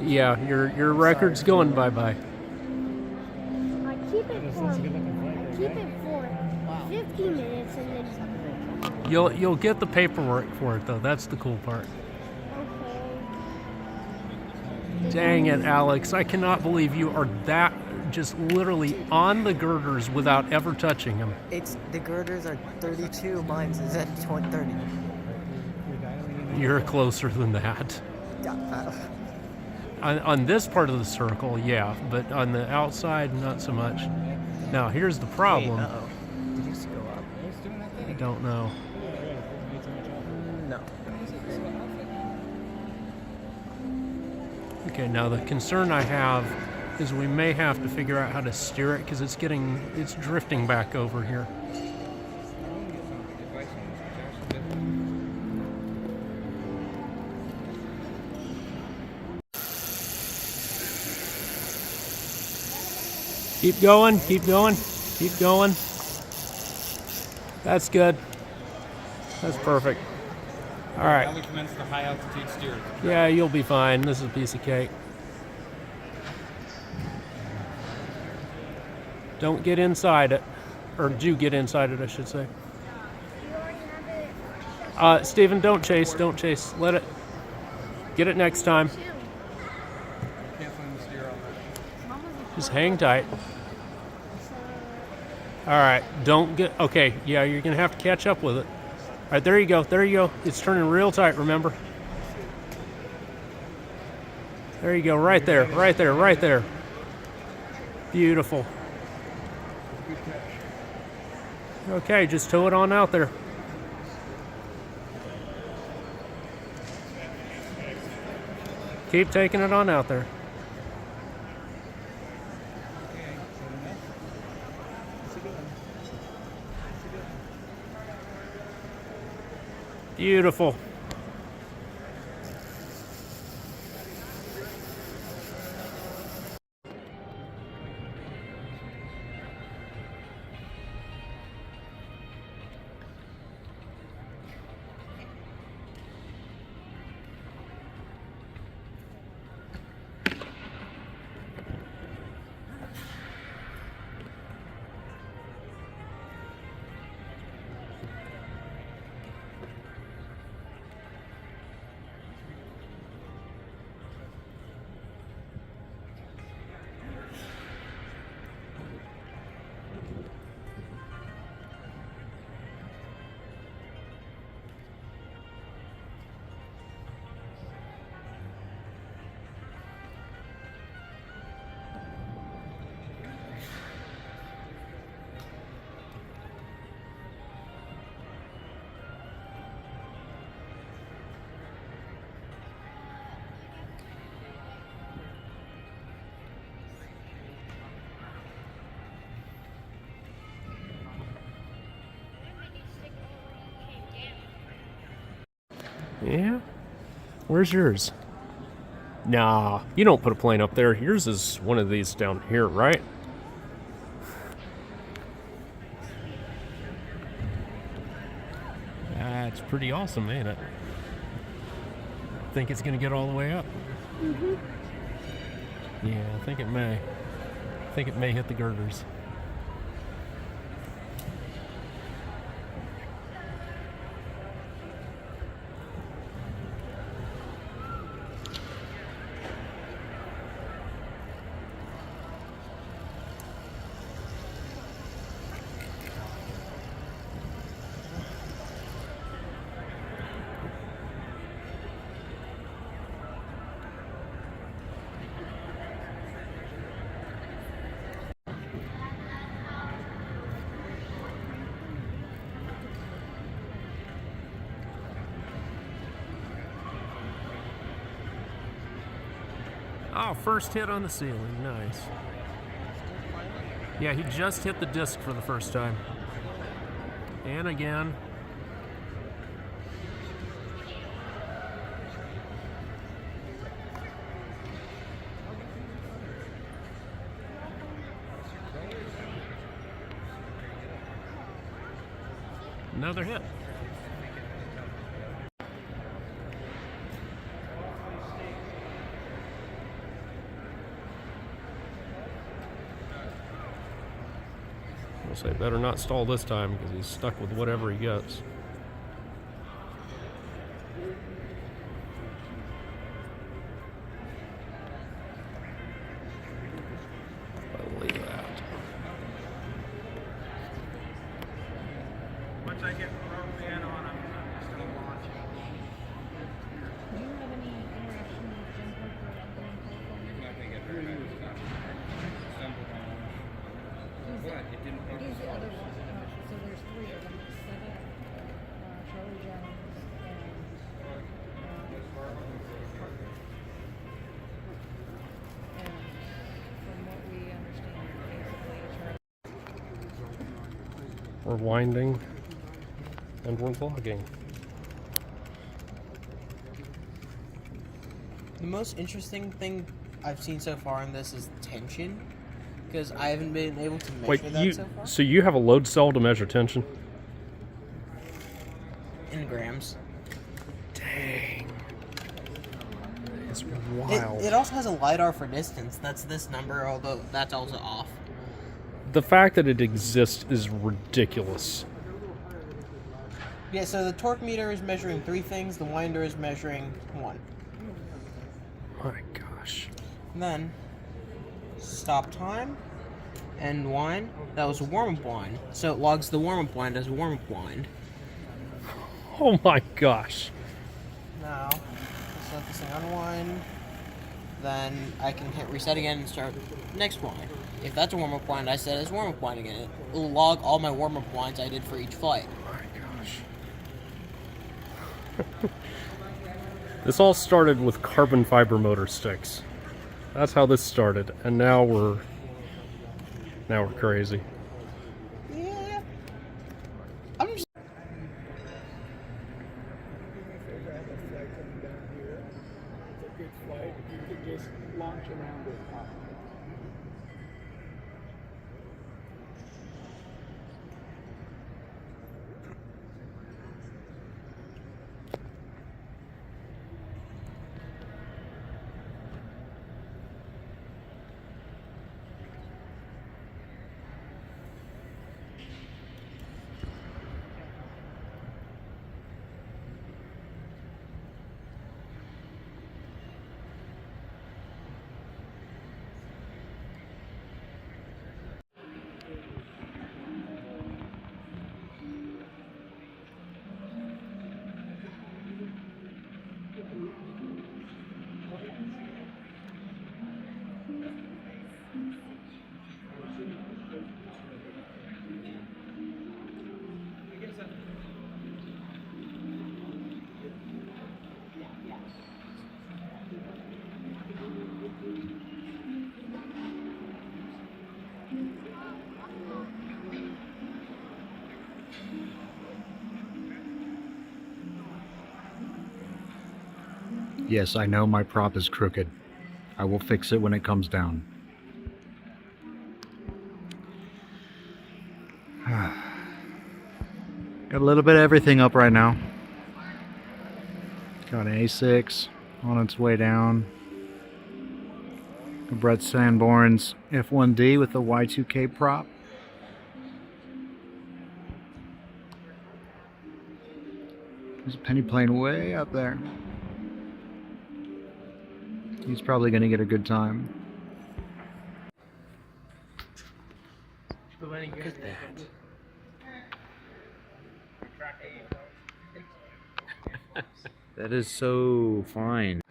Yeah, your record's going bye-bye. I keep it for 15 minutes and then You'll get the paperwork for it though. That's the cool part. okay. Dang it, Alex. I cannot believe you are that just literally on the girders without ever touching them. It's the girders are 32. Mine's is at 30. You're closer than that. Yeah. On this part of the circle, yeah, but on the outside, not so much. Now, here's the problem. Wait, uh-oh. Did you just go up? I don't know. No. Okay, now the concern I have is we may have to figure out how to steer it because it's drifting back over here. Keep going, keep going, keep going. That's good. That's perfect. All right. Now we commence the high altitude steer. Yeah, you'll be fine. This is a piece of cake. Don't get inside it. Or do get inside it, I should say. Steven, don't chase. Don't chase. Let it. Get it next time. Canceling the steer on that. Just hang tight. All right. Don't get. Okay. Yeah, you're going to have to catch up with it. All right. There you go. There you go. It's turning real tight, remember? There you go. Right there. Right there. Right there. Beautiful. Okay, just tow it on out there. Keep taking it on out there. Beautiful. Yeah? Where's yours? Nah, you don't put a plane up there. Yours is one of these down here, right? That's pretty awesome, ain't it? Think it's gonna get all the way up? Mm-hmm. Yeah, I think it may. I think it may hit the girders. Oh, first hit on the ceiling. Nice. Yeah, he just hit the disc for the first time. And again. Another hit. Say, better not stall this time because he's stuck with whatever he gets. Believe that. Once I get piano on, I'm just going to launch it. Do you have any interaction with Jennifer for outgoing telephone? It's not going to get very bad. It's not. Stumbled on. But it didn't work. Who's the other one? So there's three of them. Seta, Charlie Jones, and from what we understand, basically Charlie. We're winding and we're vlogging. The most interesting thing I've seen so far in this is tension, because I haven't been able to measure Wait, that so far. so you have a load cell to measure tension? In grams. Dang. It's wild. It also has a LiDAR for distance. That's this number, although that's also off. The fact that it exists is ridiculous. Yeah, so the torque meter is measuring 3 things, the winder is measuring 1. My gosh. And then, stop time and wind, that was a warm-up wind. So it logs the warm-up wind as a warm-up wind. Oh my gosh. Now, let's let this thing unwind. Then I can hit reset again and start next wind. If that's a warm-up wind, I set it as warm-up wind again. It'll log all my warm-up winds I did for each flight. Oh my gosh. This all started with carbon fiber motor sticks. That's how this started, and now we're crazy. Yeah. I'm just... Yes, I know my prop is crooked. I will fix it when it comes down. Got a little bit of everything up right now. Got an A6 on its way down. A Brett Sanborn's F1D with the Y2K prop. There's a penny plane way up there. He's probably going to get a good time. Look at that. That is so fine.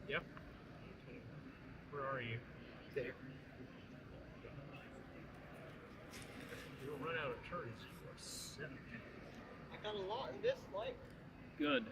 Yep. Where are you? There. You'll run out of turns for a second. I got a lot in this light. Good.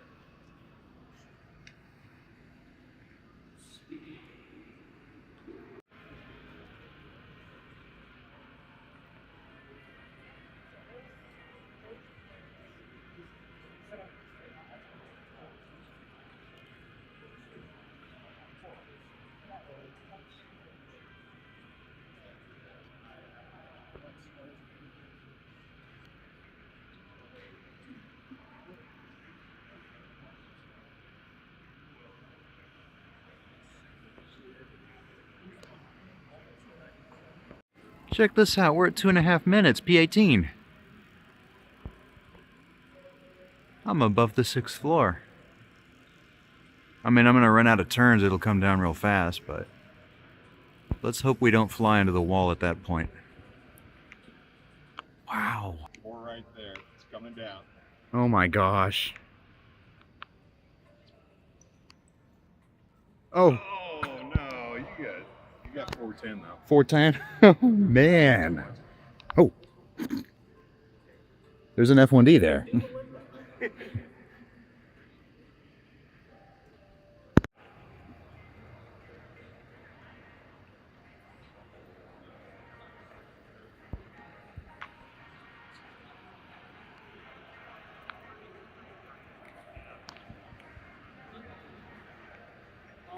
Check this out. We're at 2.5 minutes, P18. I'm above the 6th floor. I mean, I'm gonna run out of turns. It'll come down real fast, but let's hope we don't fly into the wall at that point. Wow. More right there. It's coming down. Oh my gosh. Oh. Oh no, you got 410 though. 410? Oh man. Oh. There's an F1D there.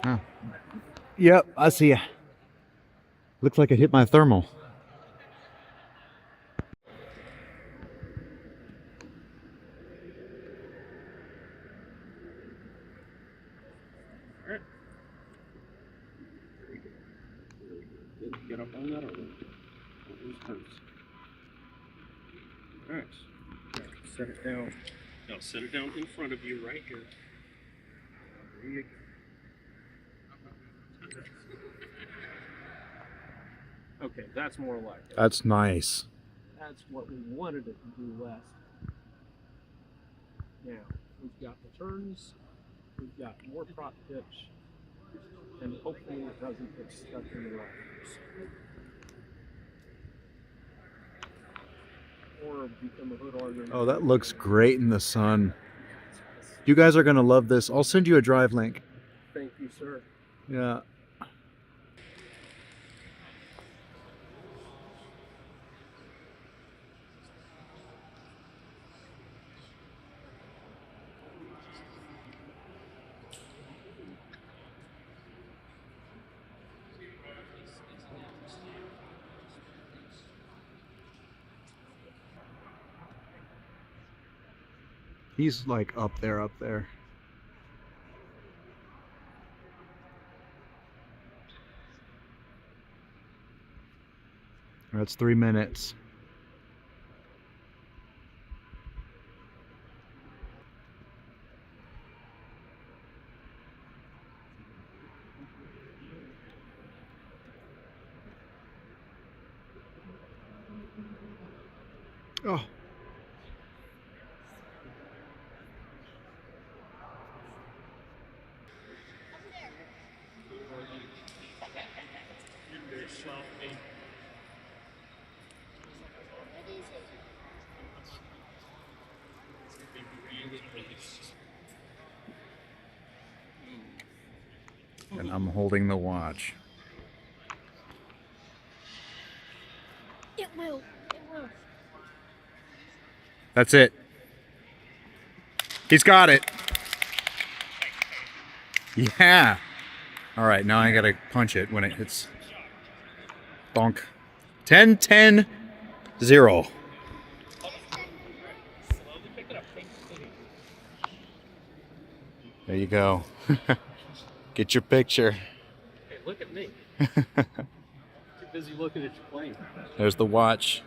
Oh. Yep, I see ya. Looks like it hit my thermal. Get up on that or lose turns. Alright. Set it down. Now set it down in front of you right here. There you go. Okay, that's more like it. That's nice. That's what we wanted it to do last. Now, we've got the turns, we've got more prop pitch, and hopefully it doesn't get stuck in the rockers. Or become a hood organ. Oh, that looks great in the sun. You guys are gonna love this. I'll send you a drive link. Thank you, sir. Yeah. He's like up there. That's 3 minutes. Oh. And I'm holding the watch. It will. It will. That's it. He's got it. Yeah. All right, now I gotta punch it when it hits. Bonk. 10, 10, 0. There you go. Get your picture. Hey, look at me. Too busy looking at your plane. There's the watch.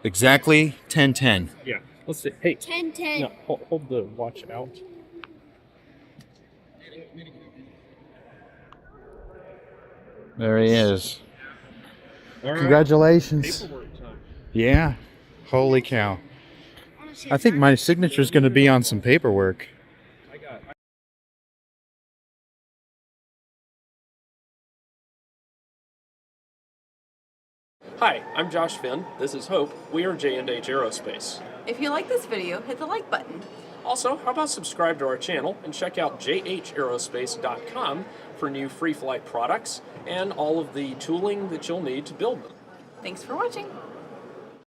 Exactly 10:10. Yeah. Let's see. Hey. 10-10. No, hold the watch out. There he is. All right. Congratulations. Paperwork time. Yeah. Holy cow. I think my signature is going to be on some paperwork. Hi, I'm Josh Finn. This is Hope. We are J&H Aerospace. If you like this video, hit the like button. Also, how about subscribe to our channel and check out jhaerospace.com for new free flight products and all of the tooling that you'll need to build them. Thanks for watching.